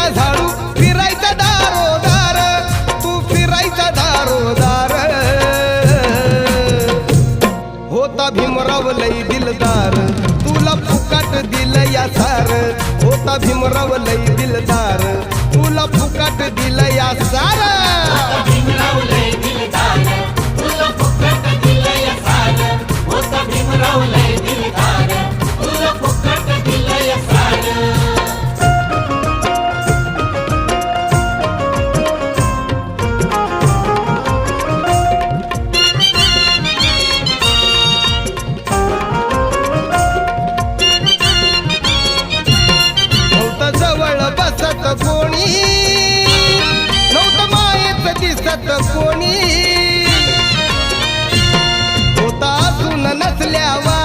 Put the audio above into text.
घ्यायचा झाडू फिरायचा दारोदार, तू फिरायचा दारोदार. होता भीमराव लई दिलदार, तुला फुकाट दिलं या सार. होता भीमराव लई दिलदार, तुला फुकाट दिलं या सार. भीमराव लय दिलदार, तुला फुकट दिलं या सार. होता भीमराव लय दिलदार, तुला फुकट दिलं या सार. नव्हतं जवळ बसत कोणी, नव्हतं मायेत दिसत कोणी. होता असून नसल्यावर